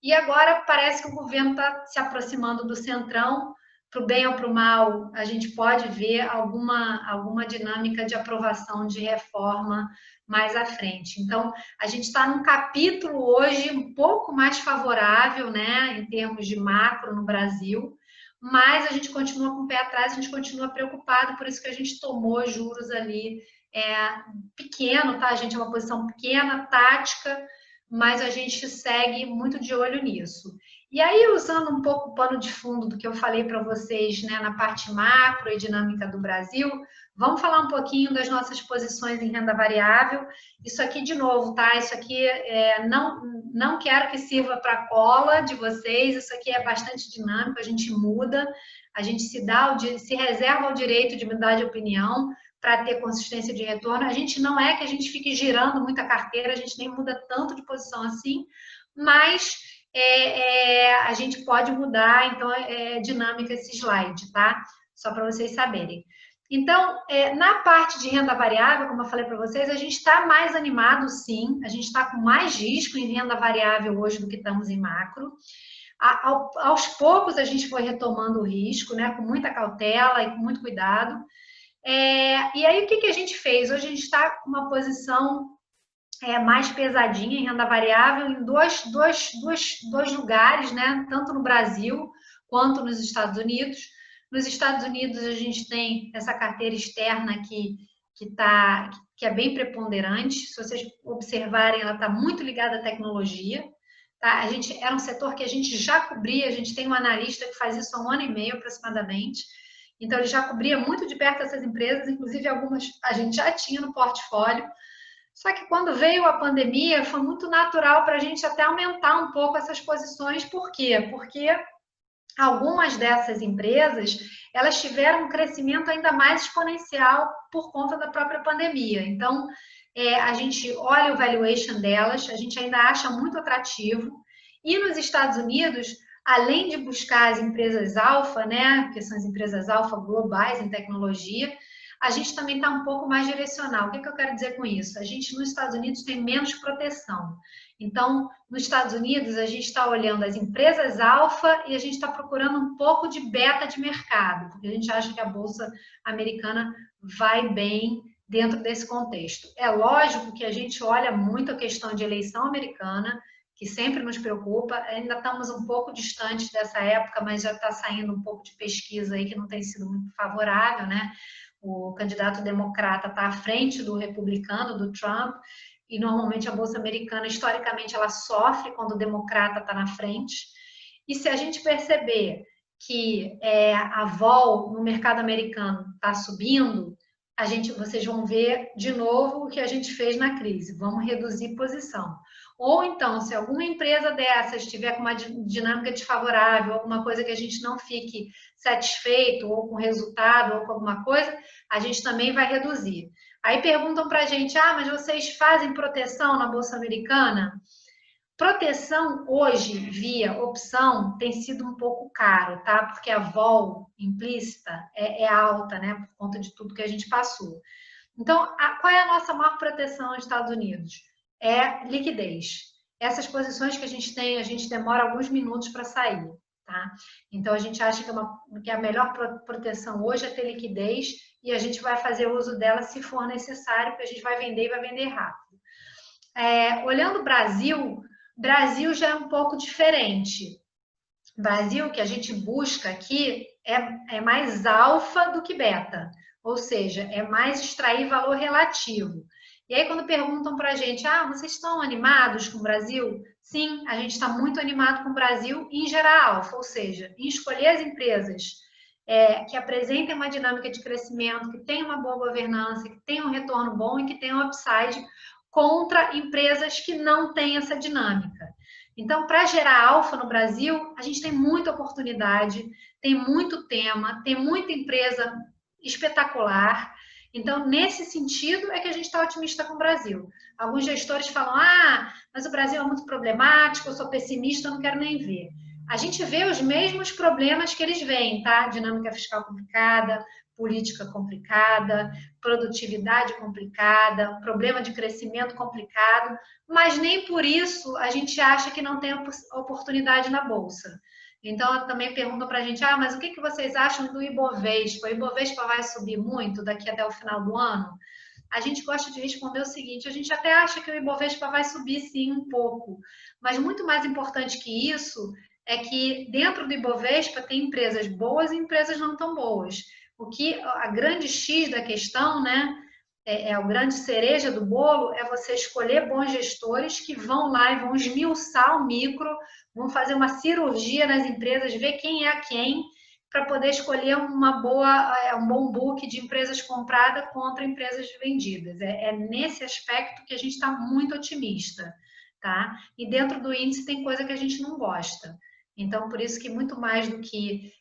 E agora parece que o governo está se aproximando do centrão, para o bem ou para o mal. A gente pode ver alguma dinâmica de aprovação de reforma mais à frente. Então, a gente está num capítulo hoje um pouco mais favorável, né, em termos de macro no Brasil, mas a gente continua com o pé atrás, a gente continua preocupado, por isso que a gente tomou juros ali pequeno, tá, gente? É uma posição pequena, tática, mas a gente segue muito de olho nisso. E aí, usando um pouco o pano de fundo do que eu falei para vocês, né, na parte macro e dinâmica do Brasil, vamos falar um pouquinho das nossas posições em renda variável. Isso aqui, de novo, tá? Isso aqui não quero que sirva para cola de vocês, isso aqui é bastante dinâmico, a gente muda, a gente se reserva o direito de mudar de opinião para ter consistência de retorno. A gente não é que a gente fique girando muita carteira, a gente nem muda tanto de posição assim, mas a gente pode mudar, então é dinâmica esse slide, tá? Só para vocês saberem. Então, na parte de renda variável, como eu falei para vocês, a gente está mais animado, sim, a gente está com mais risco em renda variável hoje do que estamos em macro. Aos poucos a gente foi retomando o risco, né, com muita cautela e com muito cuidado. E aí, o que a gente fez? Hoje a gente está com uma posição mais pesadinha em renda variável em dois lugares, né? Tanto no Brasil quanto nos Estados Unidos. Nos Estados Unidos, a gente tem essa carteira externa que é bem preponderante. Se vocês observarem, ela está muito ligada à tecnologia. Tá? Era um setor que a gente já cobria, a gente tem um analista que faz isso há 1 ano e meio aproximadamente. Então, ele já cobria muito de perto essas empresas, inclusive algumas a gente já tinha no portfólio. Só que quando veio a pandemia, foi muito natural para a gente até aumentar um pouco essas posições. Por quê? Porque algumas dessas empresas, elas tiveram um crescimento ainda mais exponencial por conta da própria pandemia. Então, a gente olha o valuation delas, a gente ainda acha muito atrativo. E nos Estados Unidos, além de buscar as empresas alfa, né, que são as empresas alfa globais em tecnologia, a gente também está um pouco mais direcional. O que eu quero dizer com isso? A gente, nos Estados Unidos, tem menos proteção. Então, nos Estados Unidos, a gente está olhando as empresas alfa e a gente está procurando um pouco de beta de mercado, porque a gente acha que a Bolsa Americana vai bem dentro desse contexto. É lógico que a gente olha muito a questão de eleição americana, que sempre nos preocupa. Ainda estamos um pouco distantes dessa época, mas já está saindo um pouco de pesquisa aí que não tem sido muito favorável, né? O candidato democrata está à frente do republicano, do Trump, e normalmente a Bolsa Americana, historicamente, ela sofre quando o democrata está na frente. E se a gente perceber que a vol no mercado americano está subindo, vocês vão ver de novo o que a gente fez na crise, vamos reduzir posição. Ou então, se alguma empresa dessas estiver com uma dinâmica desfavorável, alguma coisa que a gente não fique satisfeito, ou com resultado, ou com alguma coisa, a gente também vai reduzir. Aí perguntam para a gente, mas vocês fazem proteção na Bolsa Americana? Proteção hoje, via opção, tem sido um pouco caro, tá? Porque a vol implícita é alta, né? Por conta de tudo que a gente passou. Então, qual é a nossa maior proteção nos Estados Unidos? É liquidez. Essas posições que a gente tem, a gente demora alguns minutos para sair, tá? Então, a gente acha que a melhor proteção hoje é ter liquidez e a gente vai fazer uso dela se for necessário, porque a gente vai vender e vai vender rápido. Olhando o Brasil já é um pouco diferente. Brasil, que a gente busca aqui, é mais alfa do que beta, ou seja, é mais extrair valor relativo. E aí, quando perguntam para a gente, vocês estão animados com o Brasil? Sim, a gente está muito animado com o Brasil em gerar alfa, ou seja, em escolher as empresas que apresentem uma dinâmica de crescimento, que tenham uma boa governança, que tenham um retorno bom e que tenham upside, contra empresas que não têm essa dinâmica. Então, para gerar alfa no Brasil, a gente tem muita oportunidade, tem muito tema, tem muita empresa espetacular. Então, nesse sentido, é que a gente está otimista com o Brasil. Alguns gestores falam, mas o Brasil é muito problemático, eu sou pessimista, eu não quero nem ver. A gente vê os mesmos problemas que eles veem, tá? Dinâmica fiscal complicada, política complicada, produtividade complicada, problema de crescimento complicado, mas nem por isso a gente acha que não tem oportunidade na Bolsa. Então, também perguntam para a gente, mas o que vocês acham do Ibovespa? O Ibovespa vai subir muito daqui até o final do ano? A gente gosta de responder o seguinte, a gente até acha que o Ibovespa vai subir sim um pouco, mas muito mais importante que isso é que dentro do Ibovespa tem empresas boas e empresas não tão boas. A grande X da questão, né, é o grande cereja do bolo, é você escolher bons gestores que vão lá e vão esmiuçar o micro, vão fazer uma cirurgia nas empresas, ver quem é quem, para poder escolher um bom book de empresas compradas contra empresas vendidas. É nesse aspecto que a gente está muito otimista, tá? E dentro do índice tem coisa que a gente não gosta. Então, por isso que muito mais do que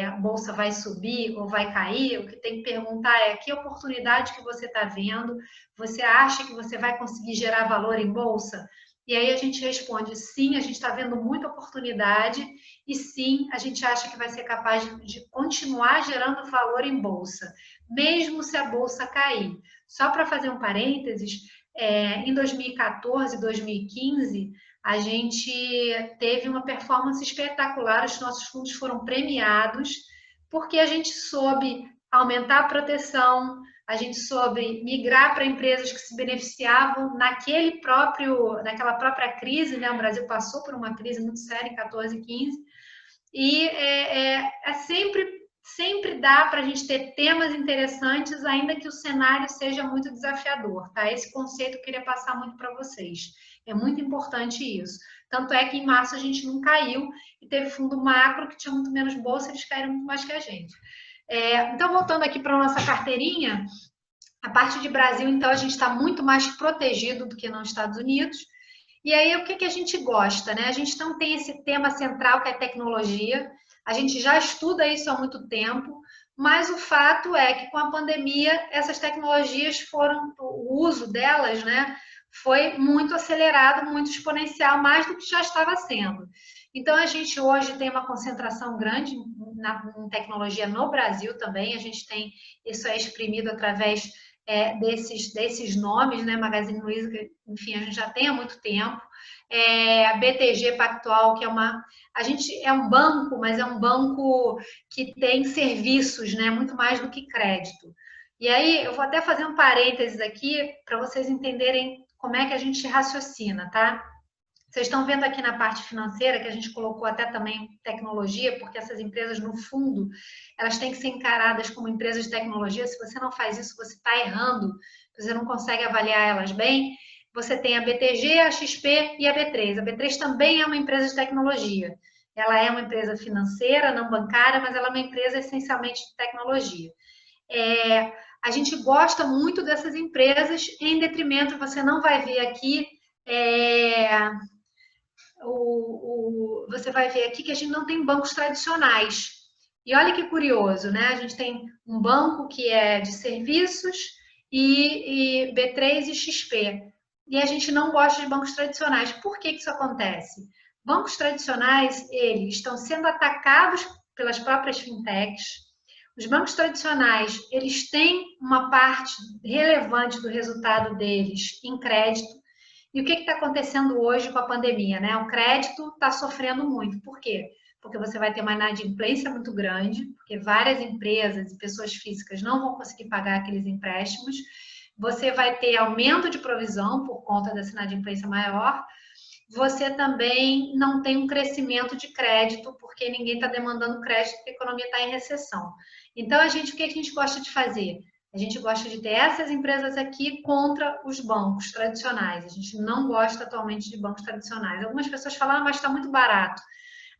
a bolsa vai subir ou vai cair, o que tem que perguntar é que oportunidade que você está vendo, você acha que você vai conseguir gerar valor em bolsa? E aí a gente responde, sim, a gente está vendo muita oportunidade e sim, a gente acha que vai ser capaz de continuar gerando valor em bolsa, mesmo se a bolsa cair. Só para fazer um parênteses, em 2014, 2015, a gente teve uma performance espetacular, os nossos fundos foram premiados, porque a gente soube aumentar a proteção, a gente soube migrar para empresas que se beneficiavam naquela própria crise, né? O Brasil passou por uma crise muito séria em 14 e 15, e sempre dá para a gente ter temas interessantes, ainda que o cenário seja muito desafiador, tá? Esse conceito eu queria passar muito para vocês. É muito importante isso. Tanto é que em março a gente não caiu e teve fundo macro que tinha muito menos bolsa, eles caíram muito mais que a gente. Então, voltando aqui para a nossa carteirinha, a parte de Brasil, então, a gente está muito mais protegido do que nos Estados Unidos. E aí, o que a gente gosta, né? A gente não tem esse tema central que é tecnologia, a gente já estuda isso há muito tempo, mas o fato é que com a pandemia, essas tecnologias o uso delas, né, foi muito acelerado, muito exponencial, mais do que já estava sendo. Então, a gente hoje tem uma concentração grande em tecnologia no Brasil também, a gente tem isso exprimido através desses nomes, né? Magazine Luiza, que, enfim, a gente já tem há muito tempo. A BTG Pactual, que a gente é um banco, mas é um banco que tem serviços, né? Muito mais do que crédito. E aí, eu vou até fazer um parênteses aqui para vocês entenderem como é que a gente raciocina, tá? Vocês estão vendo aqui na parte financeira, que a gente colocou até também tecnologia, porque essas empresas, no fundo, elas têm que ser encaradas como empresas de tecnologia. Se você não faz isso, você está errando, você não consegue avaliar elas bem. Você tem a BTG, a XP e a B3. A B3 também é uma empresa de tecnologia. Ela é uma empresa financeira, não bancária, mas ela é uma empresa essencialmente de tecnologia. A gente gosta muito dessas empresas, em detrimento, você não vai ver aqui... você vai ver aqui que a gente não tem bancos tradicionais. E olha que curioso, né? A gente tem um banco que é de serviços e B3 e XP. E a gente não gosta de bancos tradicionais. Por que isso acontece? Bancos tradicionais, eles estão sendo atacados pelas próprias fintechs. Os bancos tradicionais, eles têm uma parte relevante do resultado deles em crédito. E o que está acontecendo hoje com a pandemia, né? O crédito está sofrendo muito. Por quê? Porque você vai ter uma inadimplência muito grande, porque várias empresas e pessoas físicas não vão conseguir pagar aqueles empréstimos. Você vai ter aumento de provisão por conta dessa inadimplência maior. Você também não tem um crescimento de crédito, porque ninguém está demandando crédito, porque a economia está em recessão. Então, o que a gente gosta de fazer? A gente gosta de ter essas empresas aqui contra os bancos tradicionais. A gente não gosta atualmente de bancos tradicionais. Algumas pessoas falam, mas está muito barato.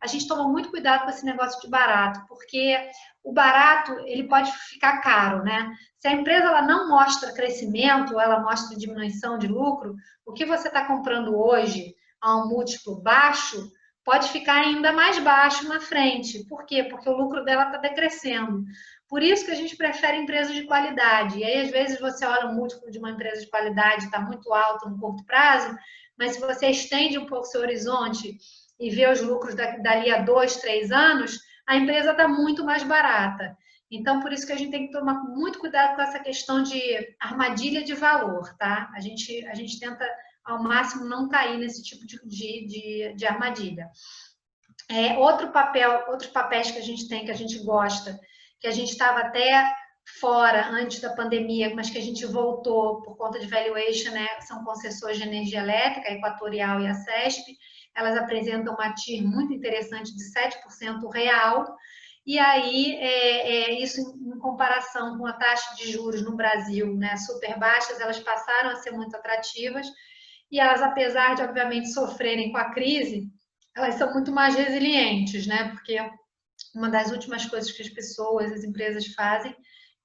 A gente toma muito cuidado com esse negócio de barato, porque o barato ele pode ficar caro, né? Se a empresa ela não mostra crescimento, ela mostra diminuição de lucro, o que você está comprando hoje a um múltiplo baixo pode ficar ainda mais baixo na frente. Por quê? Porque o lucro dela está decrescendo. Por isso que a gente prefere empresas de qualidade. E aí, às vezes, você olha o múltiplo de uma empresa de qualidade, está muito alto no curto prazo, mas se você estende um pouco seu horizonte e vê os lucros dali a 2, 3 anos, a empresa está muito mais barata. Então, por isso que a gente tem que tomar muito cuidado com essa questão de armadilha de valor, tá? A gente tenta, ao máximo, não cair nesse tipo de armadilha. Outros papéis que a gente tem, que a gente gosta, que a gente estava até fora antes da pandemia, mas que a gente voltou por conta de valuation, né? São concessões de energia elétrica, a Equatorial e a CESP. Elas apresentam uma TIR muito interessante de 7% real. E aí, isso em comparação com a taxa de juros no Brasil, né, super baixas, elas passaram a ser muito atrativas e elas, apesar de, obviamente, sofrerem com a crise, elas são muito mais resilientes, né? Porque uma das últimas coisas que as pessoas, as empresas fazem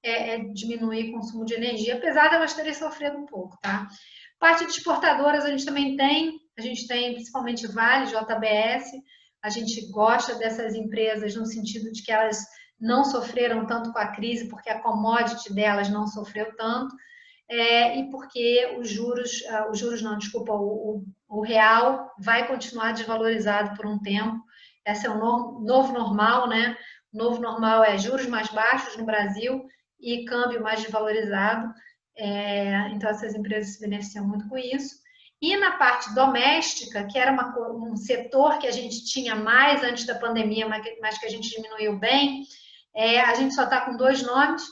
é diminuir o consumo de energia, apesar de elas terem sofrido um pouco, tá? Parte de exportadoras a gente tem principalmente Vale, JBS, a gente gosta dessas empresas no sentido de que elas não sofreram tanto com a crise, porque a commodity delas não sofreu tanto, e porque os juros não, desculpa, o real vai continuar desvalorizado por um tempo. Esse é o novo normal, né? O novo normal é juros mais baixos no Brasil e câmbio mais desvalorizado. Então, essas empresas se beneficiam muito com isso. E na parte doméstica, que era um setor que a gente tinha mais antes da pandemia, mas que a gente diminuiu bem, a gente só está com 2 nomes.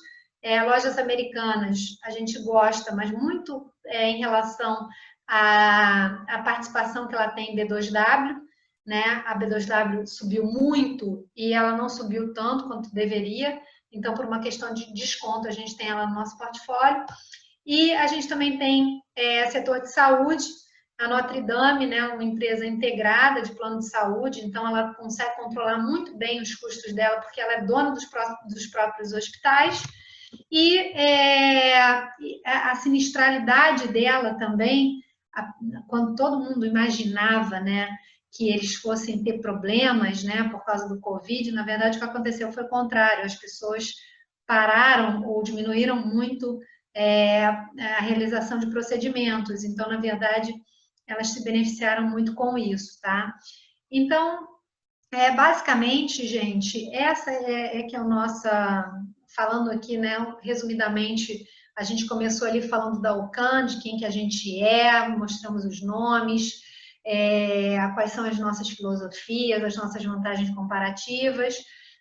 Lojas Americanas, a gente gosta, mas muito em relação à participação que ela tem em B2W, né? A B2W subiu muito e ela não subiu tanto quanto deveria, então, por uma questão de desconto, a gente tem ela no nosso portfólio. E a gente também tem setor de saúde, a Notre Dame, né, uma empresa integrada de plano de saúde, então ela consegue controlar muito bem os custos dela, porque ela é dona dos próprios hospitais, e a sinistralidade dela também, quando todo mundo imaginava, né, que eles fossem ter problemas, né, por causa do Covid, na verdade o que aconteceu foi o contrário, as pessoas pararam ou diminuíram muito a realização de procedimentos, então, na verdade, elas se beneficiaram muito com isso, tá? Então, basicamente, gente, essa que é a nossa, falando aqui, né, resumidamente, a gente começou ali falando da Ocan, de quem que a gente mostramos os nomes, quais são as nossas filosofias, as nossas vantagens comparativas.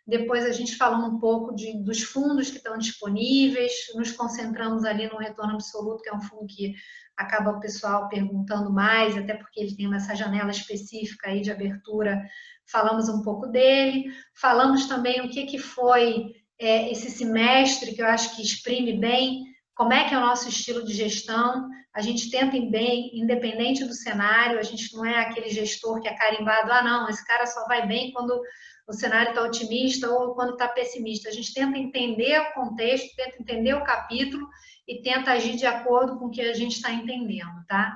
Depois a gente falou um pouco dos fundos que estão disponíveis, nos concentramos ali no retorno absoluto, que é um fundo que acaba o pessoal perguntando mais, até porque ele tem essa janela específica aí de abertura. Falamos um pouco dele, falamos também o que foi esse semestre, que eu acho que exprime bem como é que é o nosso estilo de gestão. A gente tenta ir bem, independente do cenário, a gente não é aquele gestor que é carimbado, não, esse cara só vai bem quando o cenário está otimista ou quando está pessimista. A gente tenta entender o contexto, tenta entender o capítulo e tenta agir de acordo com o que a gente está entendendo, tá?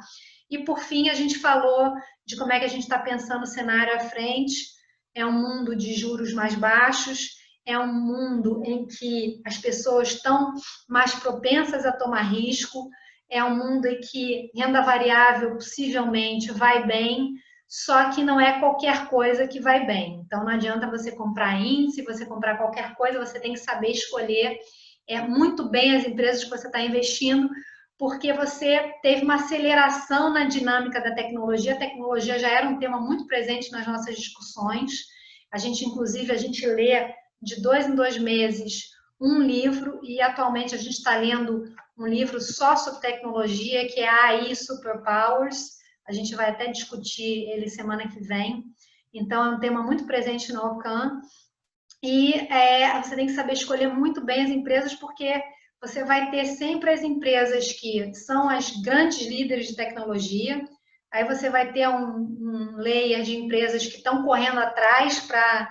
E, por fim, a gente falou de como é que a gente está pensando o cenário à frente. É um mundo de juros mais baixos, é um mundo em que as pessoas estão mais propensas a tomar risco, é um mundo em que renda variável possivelmente vai bem, só que não é qualquer coisa que vai bem. Então, não adianta você comprar índice, você comprar qualquer coisa, você tem que saber escolher muito bem as empresas que você está investindo, porque você teve uma aceleração na dinâmica da tecnologia. A tecnologia já era um tema muito presente nas nossas discussões. Inclusive, a gente lê de 2 em 2 meses um livro, e atualmente a gente está lendo um livro só sobre tecnologia, que é a AI Superpowers. A gente vai até discutir ele semana que vem. Então, é um tema muito presente no Ocan. E você tem que saber escolher muito bem as empresas, porque você vai ter sempre as empresas que são as grandes líderes de tecnologia, aí você vai ter um layer de empresas que estão correndo atrás para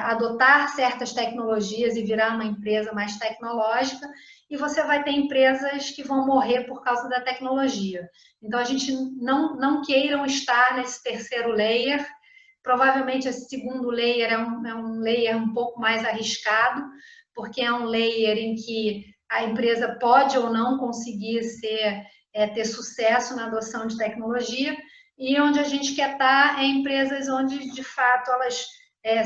adotar certas tecnologias e virar uma empresa mais tecnológica, e você vai ter empresas que vão morrer por causa da tecnologia. Então, a gente não queiram estar nesse terceiro layer. Provavelmente esse segundo layer é um layer um pouco mais arriscado, porque é um layer em que a empresa pode ou não conseguir ter sucesso na adoção de tecnologia, e onde a gente quer estar empresas onde, de fato, elas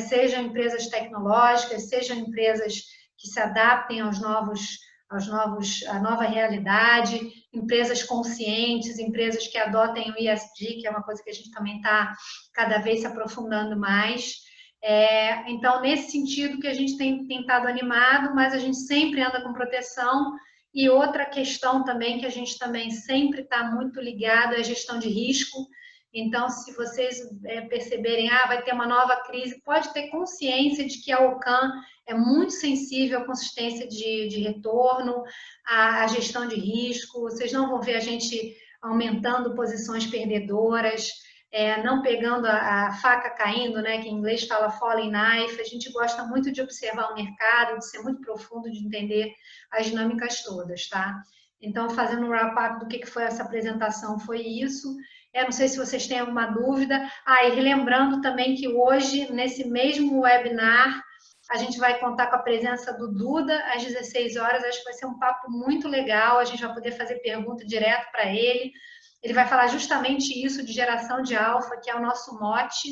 sejam empresas tecnológicas, sejam empresas que se adaptem à nova realidade, empresas conscientes, empresas que adotem o ESG, que é uma coisa que a gente também está cada vez se aprofundando mais. Então, nesse sentido que a gente tem estado animado, mas a gente sempre anda com proteção. E outra questão também que a gente também sempre está muito ligado é a gestão de risco. Então, se vocês perceberem, vai ter uma nova crise, pode ter consciência de que a OCAN é muito sensível à consistência de retorno, à gestão de risco. Vocês não vão ver a gente aumentando posições perdedoras, não pegando a faca caindo, né, que em inglês fala falling knife. A gente gosta muito de observar o mercado, de ser muito profundo, de entender as dinâmicas todas, tá? Então, fazendo um wrap-up do que foi essa apresentação, foi isso. Não sei se vocês têm alguma dúvida. E relembrando também que hoje, nesse mesmo webinar, a gente vai contar com a presença do Duda às 16 horas. Acho que vai ser um papo muito legal. A gente vai poder fazer pergunta direto para ele. Ele vai falar justamente isso de geração de alfa, que é o nosso mote.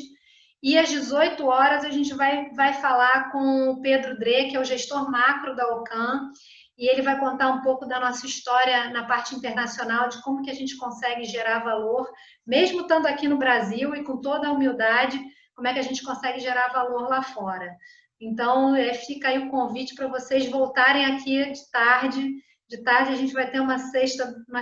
E às 18 horas a gente vai falar com o Pedro Dre, que é o gestor macro da OCAN, e ele vai contar um pouco da nossa história na parte internacional, de como que a gente consegue gerar valor, mesmo estando aqui no Brasil e com toda a humildade, como é que a gente consegue gerar valor lá fora. Então, fica aí o convite para vocês voltarem aqui de tarde. De tarde a gente vai ter uma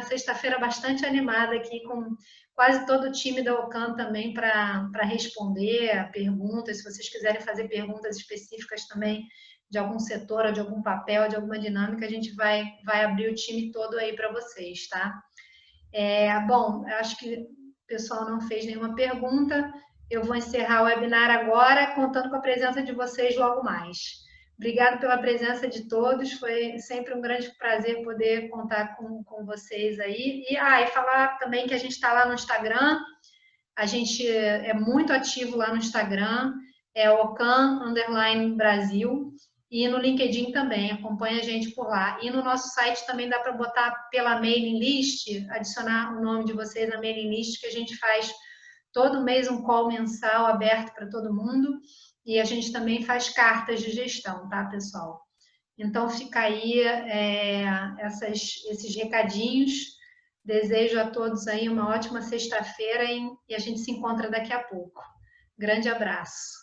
sexta-feira bastante animada aqui, com quase todo o time da OCAN também para responder a perguntas. Se vocês quiserem fazer perguntas específicas também de algum setor, ou de algum papel, de alguma dinâmica, a gente vai abrir o time todo aí para vocês, tá? Bom, acho que o pessoal não fez nenhuma pergunta. Eu vou encerrar o webinar agora, contando com a presença de vocês logo mais. Obrigada pela presença de todos, foi sempre um grande prazer poder contar com vocês aí. E falar também que a gente está lá no Instagram, a gente é muito ativo lá no Instagram, é OCAN_Brasil, e no LinkedIn também, acompanha a gente por lá. E no nosso site também dá para botar pela mailing list, adicionar o nome de vocês na mailing list, que a gente faz todo mês um call mensal aberto para todo mundo, e a gente também faz cartas de gestão, tá, pessoal? Então, fica aí esses recadinhos. Desejo a todos aí uma ótima sexta-feira e a gente se encontra daqui a pouco. Grande abraço.